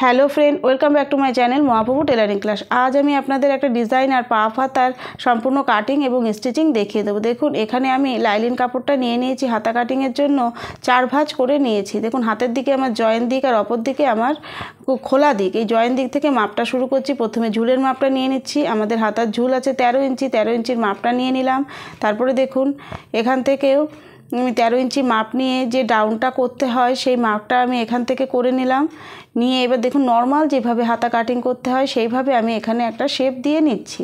Hello friend, welcome back to my channel Mahaprabhu tailoring class. আজ আমি আপনাদের একটা ডিজাইন আর পাফ হাতার সম্পূর্ণ কাটিং এবং স্টিচিং দেখিয়ে দেবো। দেখুন, এখানে আমি লাইলিন কাপড়টা নিয়ে নিয়েছি হাতা কাটিংয়ের জন্য, 4 ভাঁজ করে নিয়েছি। দেখুন, হাতের দিকে আমার জয়েন্ট দিক আর অপর দিকে আমার খোলা দিক। এই জয়েন্ট দিক থেকে মাপটা শুরু করছি। প্রথমে ঝুলের মাপটা নিয়ে নিচ্ছি। আমাদের হাতার ঝুল আছে 13 ইঞ্চি, 13 ইঞ্চির মাপটা নিয়ে নিলাম। তারপরে দেখুন, এখান থেকেও আমি 13 ইঞ্চি মাপ নিয়ে যে ডাউনটা করতে হয় সেই মাপটা আমি এখান থেকে করে নিলাম। নিয়ে এবার দেখুন, নর্মাল যেভাবে হাতা কাটিং করতে হয় সেইভাবে আমি এখানে একটা শেপ দিয়ে নিচ্ছি।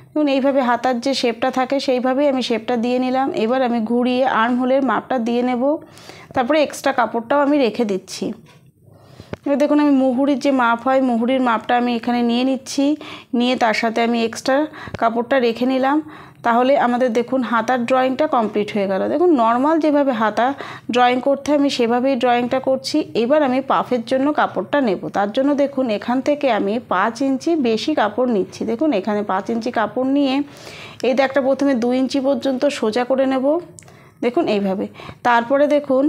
দেখুন, এইভাবে হাতার যে শেপটা থাকে সেইভাবেই আমি শেপটা দিয়ে নিলাম। এবার আমি ঘুরিয়ে আর্ম হোলের মাপটা দিয়ে নেব। তারপরে এক্সট্রা কাপড়টাও আমি রেখে দিচ্ছি। এবার দেখুন, আমি মুহুরির যে মাপ হয় মুহুরির মাপটা আমি এখানে নিয়ে নিচ্ছি। নিয়ে তার সাথে আমি এক্সট্রা কাপড়টা রেখে নিলাম। তাহলে আমাদের দেখুন হাতার ড্রয়িংটা কমপ্লিট হয়ে গেল। দেখুন, নর্মাল যেভাবে হাতা ড্রয়িং করতে আমি সেভাবেই ড্রয়িংটা করছি। এবার আমি পাফের জন্য কাপড়টা নেব। তার জন্য দেখুন, এখান থেকে আমি 5 ইঞ্চি বেশি কাপড় নিচ্ছি। দেখুন, এখানে 5 ইঞ্চি কাপড় নিয়ে এই দাগটা প্রথমে 2 ইঞ্চি পর্যন্ত সোজা করে নেব। দেখুন এইভাবে। তারপরে দেখুন,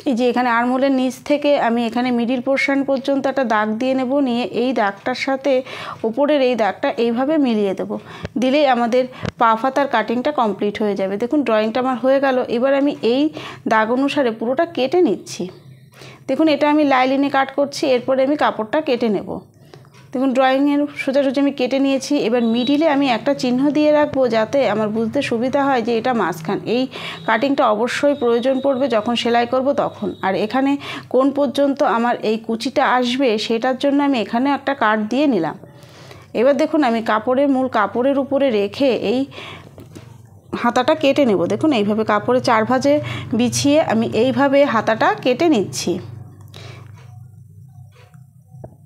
এই যে এখানে আর্মহোলের নিচ থেকে আমি এখানে মিডিল পোর্শন পর্যন্ত একটা দাগ দিয়ে নেব। নিয়ে এই দাগটার সাথে উপরের এই দাগটা এইভাবে মিলিয়ে দেব। দিলেই আমাদের পাফ হাতার কাটিংটা কমপ্লিট হয়ে যাবে। দেখুন, ড্রয়িংটা আমার হয়ে গেল। এবার আমি এই দাগ অনুসারে পুরোটা কেটে নিচ্ছি। দেখুন, এটা আমি লাইলিনে কাট করছি, এরপরে আমি কাপড়টা কেটে নেব। দেখুন, ড্রয়িংয়ের সোজাসুজি আমি কেটে নিয়েছি। এবার মিডিলে আমি একটা চিহ্ন দিয়ে রাখবো যাতে আমার বুঝতে সুবিধা হয় যে এটা মাঝখান। এই কাটিংটা অবশ্যই প্রয়োজন পড়বে যখন সেলাই করব তখন। আর এখানে কোন পর্যন্ত আমার এই কুচিটা আসবে সেটার জন্য আমি এখানে একটা কাট দিয়ে নিলাম। এবার দেখুন, আমি মূল কাপড়ের উপরে রেখে এই হাতাটা কেটে নেব। দেখুন, এইভাবে কাপড়ে 4 ভাঁজে বিছিয়ে আমি এইভাবে হাতাটা কেটে নিচ্ছি।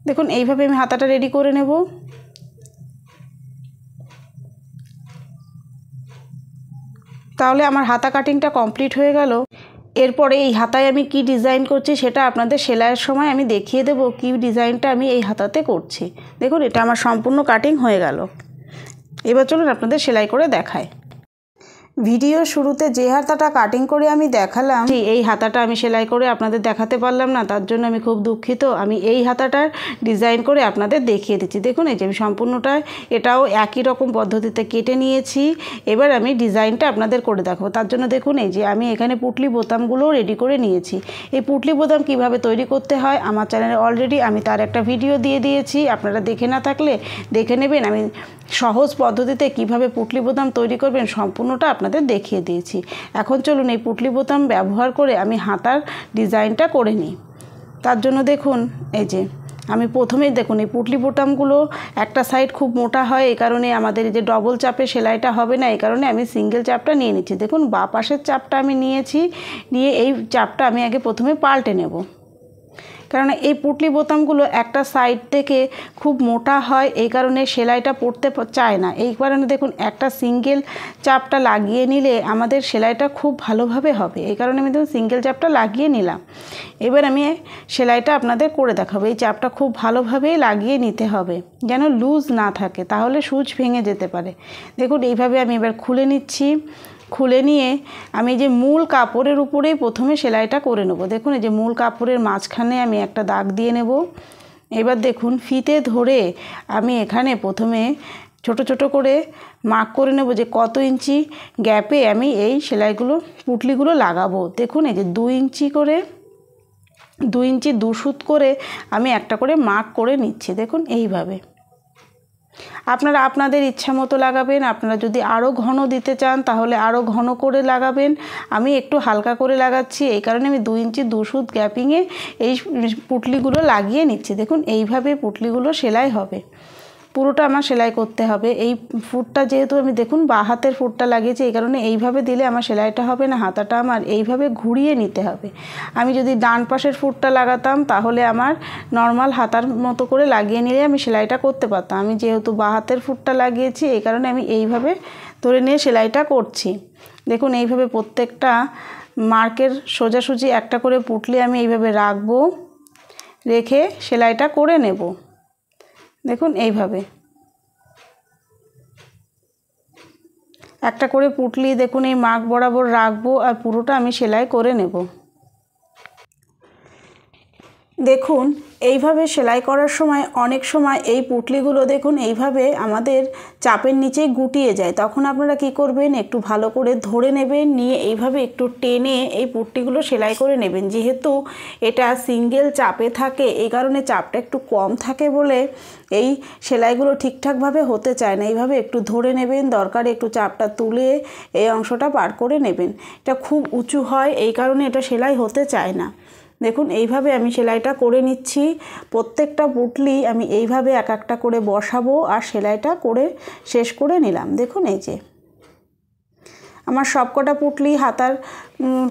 দেখুন, এইভাবে আমি হাতাটা রেডি করে নেব। তাহলে আমার হাতা কাটিংটা কমপ্লিট হয়ে গেল। এরপরে এই হাতায় আমি কি ডিজাইন করছি সেটা আপনাদের সেলাইয়ের সময় আমি দেখিয়ে দেবো কি ডিজাইনটা আমি এই হাতাতে করছি। দেখুন, এটা আমার সম্পূর্ণ কাটিং হয়ে গেল। এবার চলুন আপনাদের সেলাই করে দেখায়। ভিডিও শুরুতে যে হাতাটা কাটিং করে আমি দেখালাম, এই হাতাটা আমি সেলাই করে আপনাদের দেখাতে পারলাম না, তার জন্য আমি খুব দুঃখিত। আমি এই হাতাটার ডিজাইন করে আপনাদের দেখিয়ে দিচ্ছি। দেখুন, এই যে আমি সম্পূর্ণটা এটাও একই রকম পদ্ধতিতে কেটে নিয়েছি। এবার আমি ডিজাইনটা আপনাদের করে দেখাবো। তার জন্য দেখুন, এই যে আমি এখানে পুটলি বোতামগুলো রেডি করে নিয়েছি। এই পুটলি বোতাম কিভাবে তৈরি করতে হয় আমার চ্যানেলে অলরেডি আমি তার একটা ভিডিও দিয়ে দিয়েছি। আপনারা দেখে না থাকলে দেখে নেবেন। আমি সহজ পদ্ধতিতে কিভাবে পুটলি বোতাম তৈরি করবেন সম্পূর্ণটা আপনাদের দেখিয়ে দিয়েছি। এখন চলুন এই পুটলি বোতাম ব্যবহার করে আমি হাতার ডিজাইনটা করে নিই। তার জন্য দেখুন, এই যে আমি প্রথমেই দেখুন এই পুটলি বোতামগুলো একটা সাইড খুব মোটা হয়, এই কারণে আমাদের এই যে ডবল চাপে সেলাইটা হবে না, এই কারণে আমি সিঙ্গেল চাপটা নিয়ে নিচ্ছি। দেখুন, বাঁ পাশের চাপটা আমি নিয়েছি। নিয়ে এই চাপটা আমি আগে প্রথমে পাল্টে নেব, কারণ এই পুটলি বোতামগুলো একটা সাইড থেকে খুব মোটা হয়, এই কারণে সেলাইটা পড়তে চায় না। এই কারণে দেখুন, একটা সিঙ্গেল চাপটা লাগিয়ে নিলে আমাদের সেলাইটা খুব ভালোভাবে হবে। এই কারণে আমি দেখুন সিঙ্গেল চাপটা লাগিয়ে নিলাম। এবার আমি সেলাইটা আপনাদের করে দেখাবো। এই চাপটা খুব ভালোভাবেই লাগিয়ে নিতে হবে যেন লুজ না থাকে, তাহলে সূচ ভেঙে যেতে পারে। দেখুন, এইভাবে আমি এবার খুলে নিচ্ছি। খুলে নিয়ে আমি যে মূল কাপড়ের উপরেই প্রথমে সেলাইটা করে নেব। দেখুন, এই যে মূল কাপড়ের মাঝখানে আমি একটা দাগ দিয়ে নেব। এবার দেখুন, ফিতে ধরে আমি এখানে প্রথমে ছোট ছোট করে মার্ক করে নেব যে কত ইঞ্চি গ্যাপে আমি এই সেলাইগুলো পুটলিগুলো লাগাবো। দেখুন, এই যে 2 ইঞ্চি করে 2 ইঞ্চি 2 সুত করে আমি একটা করে মার্ক করে নিচ্ছি। দেখুন, এইভাবে আপনারা আপনাদের ইচ্ছা মতো লাগাবেন। আপনারা যদি আরও ঘন দিতে চান তাহলে আরও ঘন করে লাগাবেন। আমি একটু হালকা করে লাগাচ্ছি, এই কারণে আমি 2 ইঞ্চি 2 সুত গ্যাপিংয়ে এই পুটলিগুলো লাগিয়ে নিচ্ছি। দেখুন, এইভাবে পুটলিগুলো সেলাই হবে। পুরোটা আমার সেলাই করতে হবে। এই ফুটটা যেহেতু আমি দেখুন বাঁ হাতের ফুটটা লাগিয়েছি, এই কারণে এইভাবে দিলে আমার সেলাইটা হবে না, হাতাটা আমার এইভাবে ঘুরিয়ে নিতে হবে। আমি যদি ডান পাশের ফুটটা লাগাতাম তাহলে আমার নর্মাল হাতার মতো করে লাগিয়ে নিলে আমি সেলাইটা করতে পারতাম। আমি যেহেতু বাঁ হাতের ফুটটা লাগিয়েছি, এই কারণে আমি এইভাবে ধরে নিয়ে সেলাইটা করছি। দেখুন, এইভাবে প্রত্যেকটা মার্কের সোজাসুজি একটা করে পুটলি আমি এইভাবে রাখবো, রেখে সেলাইটা করে নেব। দেখুন, এইভাবে একটা করে পুটলি দেখুন এই মার্ক বরাবর রাখবো আর পুরোটা আমি সেলাই করে নেব। দেখুন এইভাবে সেলাই করার সময় অনেক সময় এই পুঁটলিগুলো দেখুন এইভাবে আমাদের চাপের নিচে গুটিয়ে যায়, তখন আপনারা কি করবেন, একটু ভালো করে ধরে নেবেন, নিয়ে এইভাবে একটু টেনে এই পুঁটলিগুলো সেলাই করে নেবেন। যেহেতু এটা সিঙ্গেল চাপে থাকে, এই কারণে চাপটা একটু কম থাকে বলে এই সেলাইগুলো ঠিকঠাকভাবে হতে চায় না। এইভাবে একটু ধরে নেবেন, দরকারে একটু চাপটা তুলে এই অংশটা পার করে নেবেন। এটা খুব উঁচু হয়, এই কারণে এটা সেলাই হতে চায় না। দেখুন এইভাবে আমি সেলাইটা করে নিচ্ছি। প্রত্যেকটা পুঁটলি আমি এইভাবে এক একটা করে বসাবো আর সেলাইটা করে শেষ করে নিলাম। দেখুন এই যে আমার সবকটা পুঁটলি হাতার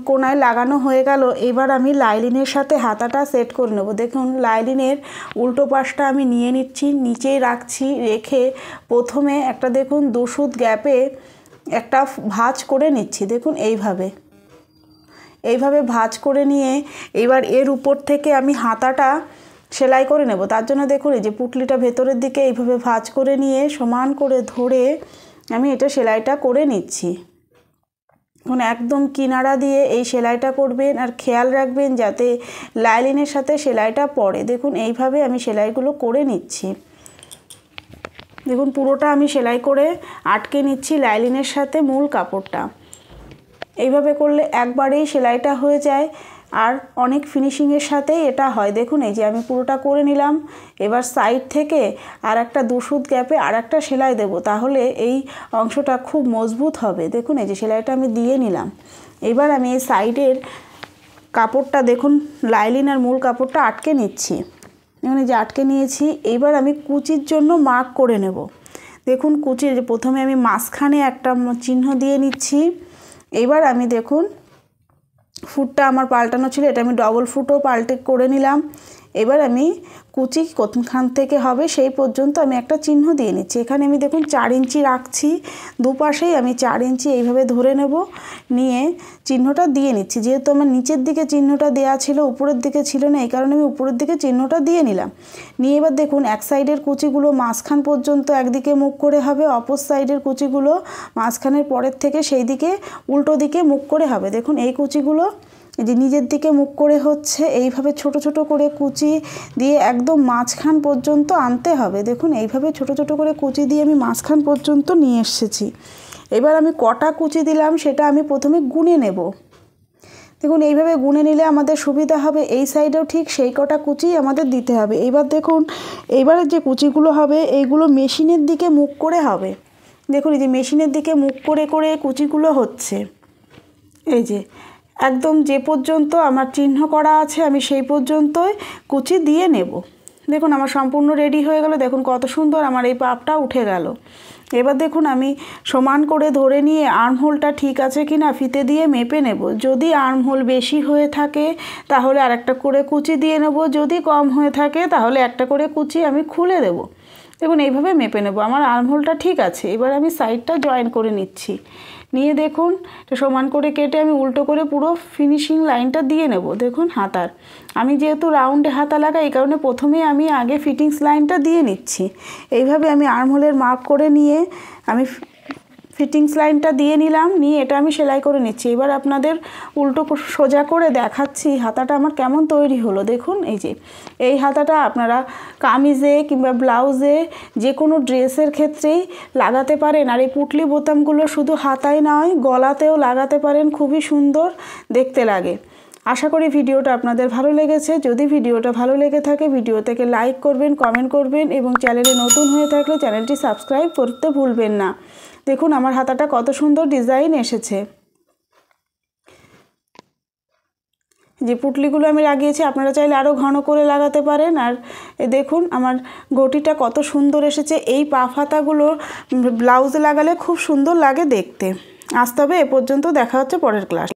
কোনায় লাগানো হয়ে গেল। এবার আমি লাইলিনের সাথে হাতাটা সেট করে নেব। দেখুন লাইলিনের উল্টো পাশটা আমি নিয়ে নিচ্ছি, নিচেই রাখছি, রেখে প্রথমে একটা দেখুন 2 সুত গ্যাপে একটা ভাঁজ করে নিচ্ছি। দেখুন এইভাবে ভাঁজ করে নিয়ে এবার এর উপর থেকে আমি হাতাটা সেলাই করে নেব। তার জন্য দেখুন এই যে পুঁটলিটা ভেতরের দিকে এইভাবে ভাঁজ করে নিয়ে সমান করে ধরে আমি এটা সেলাইটা করে নিচ্ছি। এখন একদম কিনারা দিয়ে এই সেলাইটা করবেন আর খেয়াল রাখবেন যাতে লাইলিনের সাথে সেলাইটা পড়ে। দেখুন এইভাবে আমি সেলাইগুলো করে নিচ্ছি। দেখুন পুরোটা আমি সেলাই করে আটকে নিচ্ছি লাইলিনের সাথে মূল কাপড়টা। এইভাবে করলে একবারেই সেলাইটা হয়ে যায় আর অনেক ফিনিশিংয়ের সাথেই এটা হয়। দেখুন এই যে আমি পুরোটা করে নিলাম। এবার সাইড থেকে আর একটা 2 সুত গ্যাপে আর একটা সেলাই দেব, তাহলে এই অংশটা খুব মজবুত হবে। দেখুন এই যে সেলাইটা আমি দিয়ে নিলাম। এবার আমি এই সাইডের কাপড়টা দেখুন লাইলিন আর মূল কাপড়টা আটকে নিচ্ছি। দেখুন এই যে আটকে নিয়েছি। এইবার আমি কুচির জন্য মার্ক করে নেব। দেখুন কুচির প্রথমে আমি মাঝখানে একটা চিহ্ন দিয়ে নিচ্ছি। এবার আমি দেখুন ফুটটা আমার পাল্টানো ছিল, এটা আমি ডবল ফুটও পাল্টে করে নিলাম। এবার আমি কুচি কোনখান থেকে হবে সেই পর্যন্ত আমি একটা চিহ্ন দিয়ে নিচ্ছি। এখানে আমি দেখুন 4 ইঞ্চি রাখছি, দুপাশেই আমি 4 ইঞ্চি এইভাবে ধরে নেব, নিয়ে চিহ্নটা দিয়ে নিচ্ছি। যেহেতু আমার নিচের দিকে চিহ্নটা দেওয়া ছিল, উপরের দিকে ছিল না, এই কারণে আমি উপরের দিকে চিহ্নটা দিয়ে নিলাম। নিয়ে এবার দেখুন এক সাইডের কুচিগুলো মাঝখান পর্যন্ত একদিকে মুখ করে হবে, অপর সাইডের কুচিগুলো মাঝখানের পরের থেকে সেই দিকে উল্টো দিকে মুখ করে হবে। দেখুন এই কুচিগুলো যে নিজের দিকে মুখ করে হচ্ছে, এইভাবে ছোট ছোট করে কুচি দিয়ে একদম মাঝখান পর্যন্ত আনতে হবে। দেখুন এইভাবে ছোট ছোট করে কুচি দিয়ে আমি মাঝখান পর্যন্ত নিয়ে এসেছি। এবার আমি কটা কুচি দিলাম সেটা আমি প্রথমে গুনে নেব। দেখুন এইভাবে গুনে নিলে আমাদের সুবিধা হবে। এই সাইডেও ঠিক সেই কটা কুচি আমাদের দিতে হবে। এইবার দেখুন এইবারের যে কুচিগুলো হবে এইগুলো মেশিনের দিকে মুখ করে হবে। দেখুন এই যে মেশিনের দিকে মুখ করে করে কুচিগুলো হচ্ছে। এই যে একদম যে পর্যন্ত আমার চিহ্ন করা আছে আমি সেই পর্যন্তই কুচি দিয়ে নেব। দেখুন আমার সম্পূর্ণ রেডি হয়ে গেল। দেখুন কত সুন্দর আমার এই পাপটা উঠে গেল। এবার দেখুন আমি সমান করে ধরে নিয়ে আর্মহোলটা ঠিক আছে কি না ফিতে দিয়ে মেপে নেব। যদি আর্মহোল বেশি হয়ে থাকে তাহলে আর একটা করে কুচি দিয়ে নেব, যদি কম হয়ে থাকে তাহলে একটা করে কুচি আমি খুলে দেব। দেখুন এইভাবে মেপে নেব। আমার আর্মহোলটা ঠিক আছে। এবার আমি সাইডটা জয়েন করে নিচ্ছি। নিয়ে দেখুন এটা সমান করে কেটে আমি উল্টো করে পুরো ফিনিশিং লাইনটা দিয়ে নেব। দেখুন হাতার আমি যেহেতু রাউন্ডে হাতা লাগাই এই কারণে প্রথমেই আমি আগে ফিটিংস লাইনটা দিয়ে নিচ্ছি। এইভাবে আমি আর্মহোলের মার্ক করে নিয়ে আমি ফিটিংস লাইনটা দিয়ে নিলাম, নিয়ে এটা আমি সেলাই করে নিচ্ছি। এবার আপনাদের উল্টো সোজা করে দেখাচ্ছি হাতাটা আমার কেমন তৈরি হলো। দেখুন এই যে এই হাতাটা আপনারা কামিজে কিংবা ব্লাউজে যে কোনো ড্রেসের ক্ষেত্রেই লাগাতে পারেন। আর এই পুঁটলি বোতামগুলো শুধু হাতায় নয় গলাতেও লাগাতে পারেন, খুবই সুন্দর দেখতে লাগে। আশা করি ভিডিওটা আপনাদের ভালো লেগেছে। যদি ভিডিওটা ভালো লেগে থাকে ভিডিওটাকে লাইক করবেন, কমেন্ট করবেন এবং চ্যানেলে নতুন হয়ে থাকলে চ্যানেলটি সাবস্ক্রাইব করতে ভুলবেন না। দেখুন আমার হাতাটা কত সুন্দর ডিজাইন এসেছে। যে পুঁটলিগুলো আমি লাগিয়েছি আপনারা চাইলে আরও ঘন করে লাগাতে পারেন। আর দেখুন আমার গটিটা কত সুন্দর এসেছে। এই পাফ হাতাগুলো ব্লাউজে লাগালে খুব সুন্দর লাগে দেখতে। আজ তবে এ পর্যন্ত, দেখা হচ্ছে পরের ক্লাস।